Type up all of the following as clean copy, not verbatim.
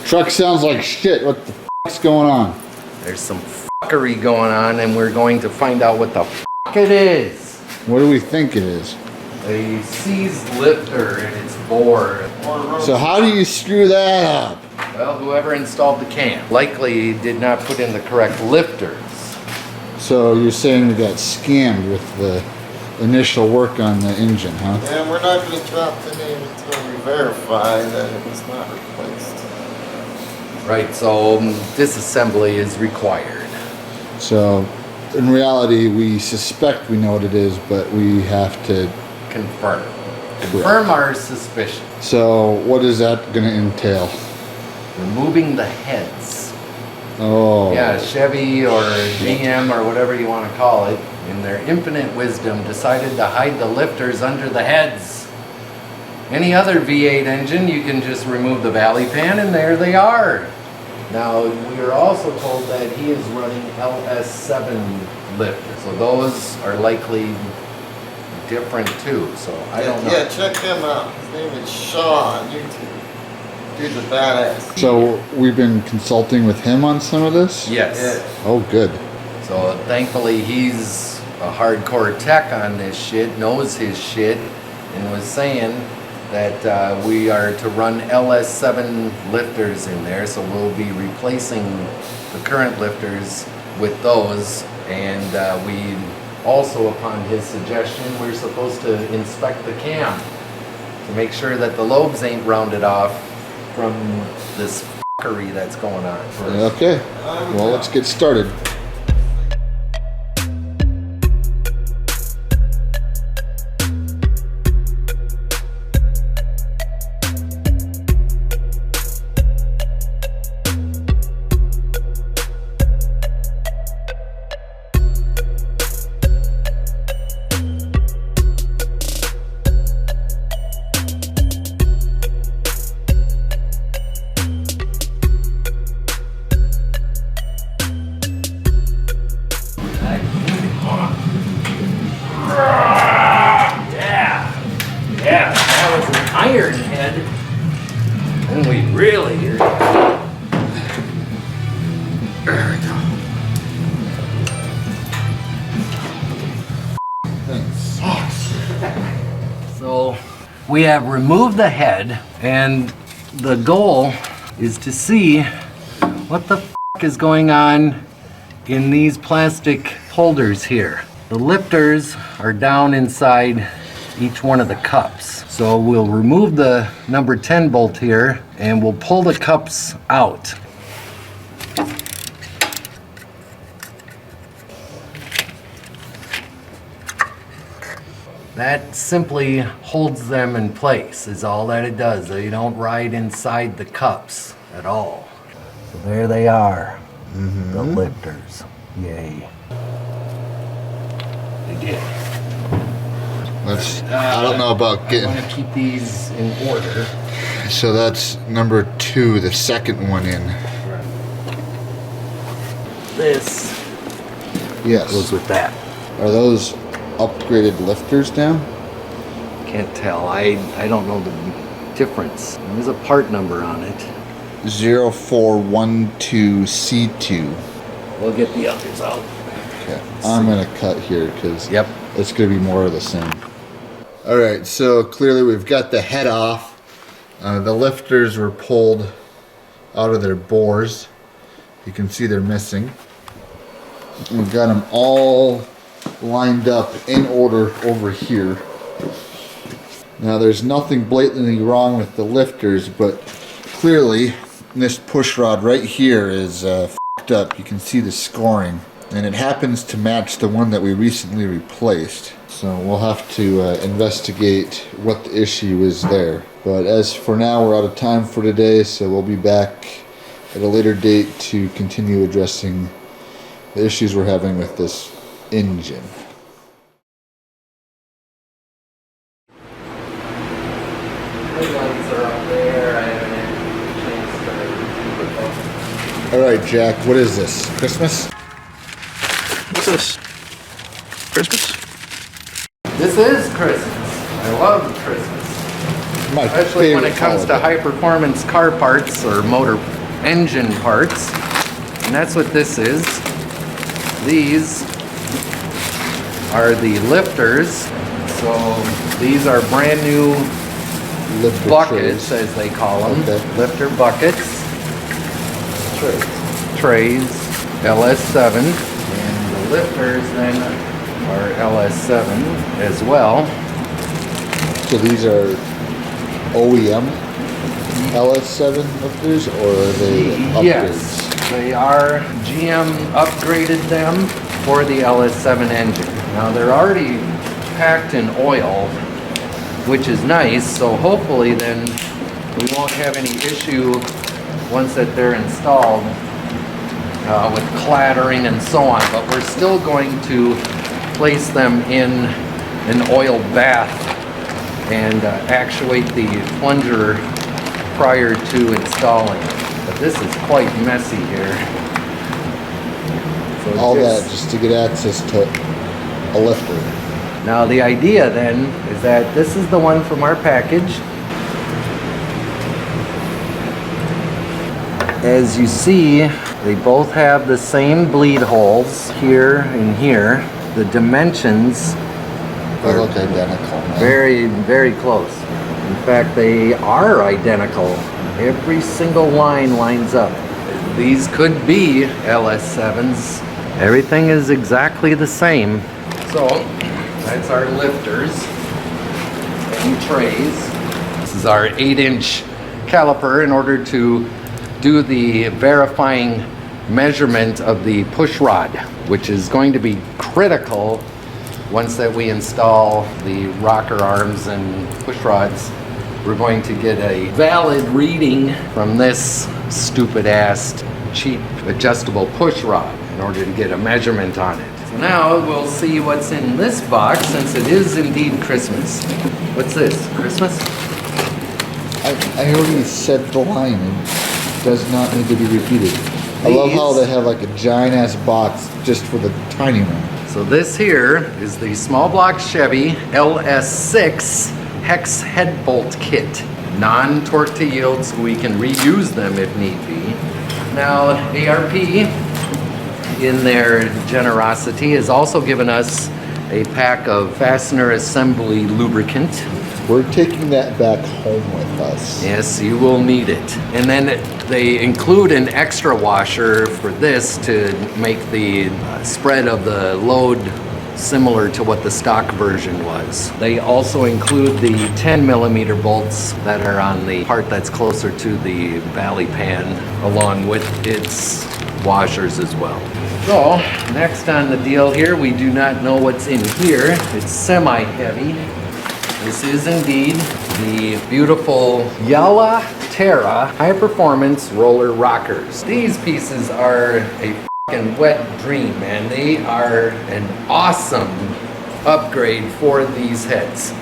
Truck sounds like shit. What the f***'s going on? There's some fuckery going on, and we're going to find out what the f*** it is. What do we think it is? A seized lifter and its bore. So how do you screw that up? Well, whoever installed the cam likely did not put in the correct lifters. So you're saying we got scammed with the initial work on the engine, huh? And we're not going to drop the name until we verify that it was not replaced. Right, so disassembly is required. So in reality, we suspect we know what it is, but we have to Confirm our suspicion. So what is that going to entail? Removing the heads. Oh. Yeah, Chevy or GM or whatever you want to call it, in their infinite wisdom, decided to hide the lifters under the heads. Any other V8 engine, you can just remove the valley pan and there they are. Now, we are also told that he is running LS7 Lifters, so those are likely different too, so I don't know. Yeah, check him out. His name is Shaw on YouTube. Dude's a badass. So we've been consulting with him on some of this? Yes. Yeah. Oh, good. So thankfully he's a hardcore tech on this shit, knows his shit, and was saying that we are to run LS7 lifters in there, so we'll be replacing the current lifters with those, and we also, upon his suggestion, we're supposed to inspect the cam to make sure that the lobes ain't rounded off from this fuckery that's going on. Okay, well, let's get started. Yeah, that was an iron head. And we really hear it. There we go. So we have removed the head, and the goal is to see what the f is going on in these plastic holders here. The lifters are down inside each one of the cups. So we'll remove the number 10 bolt here and we'll pull the cups out. That simply holds them in place, is all that it does. They don't ride inside the cups at all. So there they are, the lifters. Yay. They did. I don't know about getting... I want to keep these in order. So that's number 2, the second one in. This Yes. goes with that. Are those upgraded lifters now? Can't tell. I don't know the difference. There's a part number on it. 0412C2. We'll get the others out. Okay. I'm going to cut here because Yep. it's going to be more of the same. Alright, so clearly we've got the head off. The lifters were pulled out of their bores. You can see they're missing. We've got them all lined up in order over here. Now there's nothing blatantly wrong with the lifters, but clearly this push rod right here is f***ed up. You can see the scoring, and it happens to match the one that we recently replaced. So we'll have to investigate what the issue is there. But as for now, we're out of time for today, so we'll be back at a later date to continue addressing the issues we're having with this engine. Alright, Jack, what is this? Christmas? What's this? Christmas? This is Christmas. I love Christmas. My Especially when favorite it comes to holiday. high performance car parts or motor engine parts, and that's what this is. These are the lifters. So these are brand new Lifter buckets, trays. as they call them. Okay. Lifter buckets, trays, LS7, and the lifters then are LS7 as well. So these are OEM LS7 lifters, or are they upgrades? Yes, they are. GM upgraded them for the LS7 engine. Now they're already packed in oil, which is nice, so hopefully then we won't have any issue once that they're installed with clattering and so on, but we're still going to place them in an oil bath and actuate the plunger prior to installing. But this is quite messy here. So All that just to get access to a lifter. Now the idea then is that this is the one from our package. As you see, they both have the same bleed holes here and here. The dimensions They look identical, man. very, very close. In fact, they are identical. Every single line lines up. These could be LS7s. Everything is exactly the same. So, that's our lifters and trays. This is our 8-inch caliper in order to do the verifying measurement of the push rod, which is going to be critical once that we install the rocker arms and push rods. We're going to get a valid reading from this stupid ass cheap adjustable push rod in order to get a measurement on it. So now we'll see what's in this box, since it is indeed Christmas. What's this? Christmas? I already said the line, and it does not need to be repeated. I love how they have like a giant ass box just for the tiny one. So this here is the small block Chevy LS6 hex head bolt kit. Non-torque to yield, so we can reuse them if need be. Now ARP, in their generosity, has also given us a pack of fastener assembly lubricant. We're taking that back home with us. Yes, you will need it. And then they include an extra washer for this to make the spread of the load similar to what the stock version was. They also include the 10mm bolts that are on the part that's closer to the valley pan, along with its washers as well. So, next on the deal here, we do not know what's in here. It's semi-heavy. This is indeed the beautiful Yella Terra high-performance roller rockers. These pieces are a fucking wet dream, man. They are an awesome upgrade for these heads.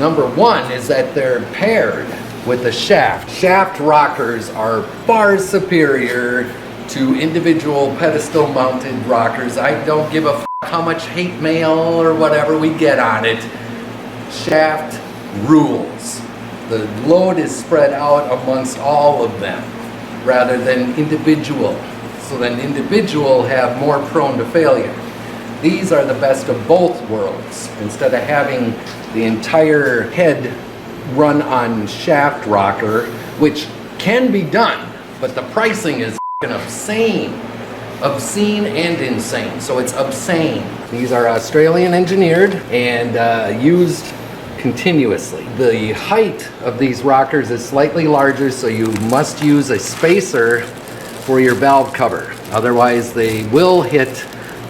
Number one is that they're paired with a shaft. Shaft rockers are far superior to individual pedestal mounted rockers. I don't give a how much hate mail or whatever we get on it. Shaft rules. The load is spread out amongst all of them rather than individual. So then individual have more prone to failure. These are the best of both worlds. Instead of having the entire head run on shaft rocker, which can be done, but the pricing is obscene. Obscene and insane. So it's obscene. These are Australian engineered and used continuously. The height of these rockers is slightly larger, so you must use a spacer for your valve cover. Otherwise they will hit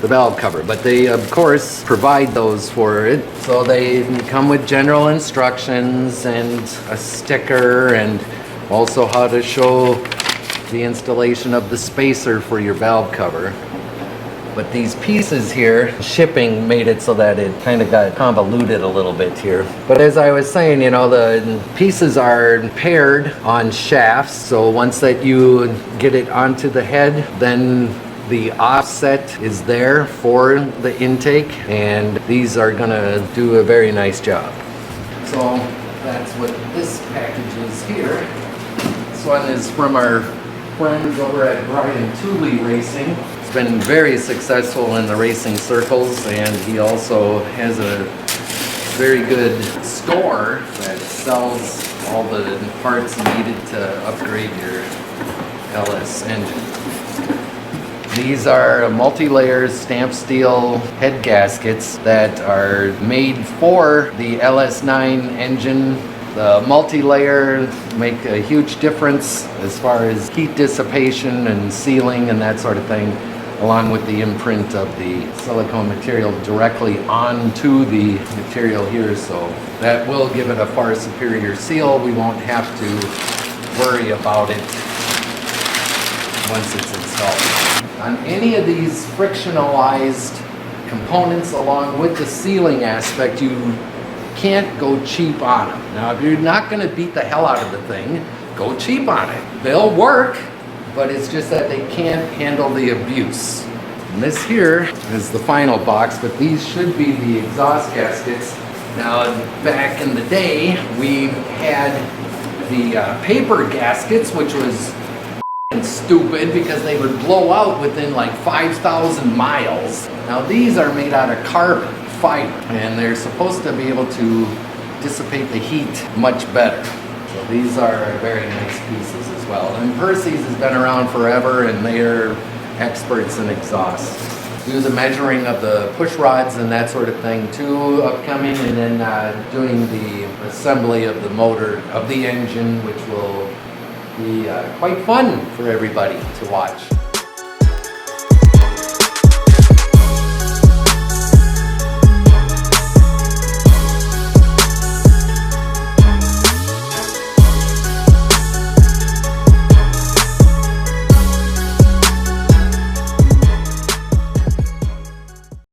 the valve cover, but they of course provide those for it. So they come with general instructions and a sticker, and also how to show the installation of the spacer for your valve cover. But these pieces here, shipping made it so that it kind of got convoluted a little bit here. But as I was saying, you know, the pieces are paired on shafts. So once that you get it onto the head, then the offset is there for the intake, and these are gonna do a very nice job. So that's what this package is here. This one is from our friends over at Brian Tooley Racing. He's been very successful in the racing circles, and he also has a very good store that sells all the parts needed to upgrade your LS engine. These are multi-layer stamped steel head gaskets that are made for the LS9 engine. The multi-layer make a huge difference as far as heat dissipation and sealing and that sort of thing, along with the imprint of the silicone material directly onto the material here, so that will give it a far superior seal. We won't have to worry about it once it's installed. On any of these frictionalized components along with the sealing aspect, you can't go cheap on them. Now, if you're not going to beat the hell out of the thing, go cheap on it. They'll work, but it's just that they can't handle the abuse. And this here is the final box, but these should be the exhaust gaskets. Now, back in the day, we had the paper gaskets, which was stupid because they would blow out within like 5,000 miles. Now, these are made out of carbon fiber, and they're supposed to be able to dissipate the heat much better. So these are very nice pieces as well. And Percy's has been around forever, and they're experts in exhaust. Do the measuring of the push rods and that sort of thing too upcoming, and then doing the assembly of the motor of the engine, which will be quite fun for everybody to watch.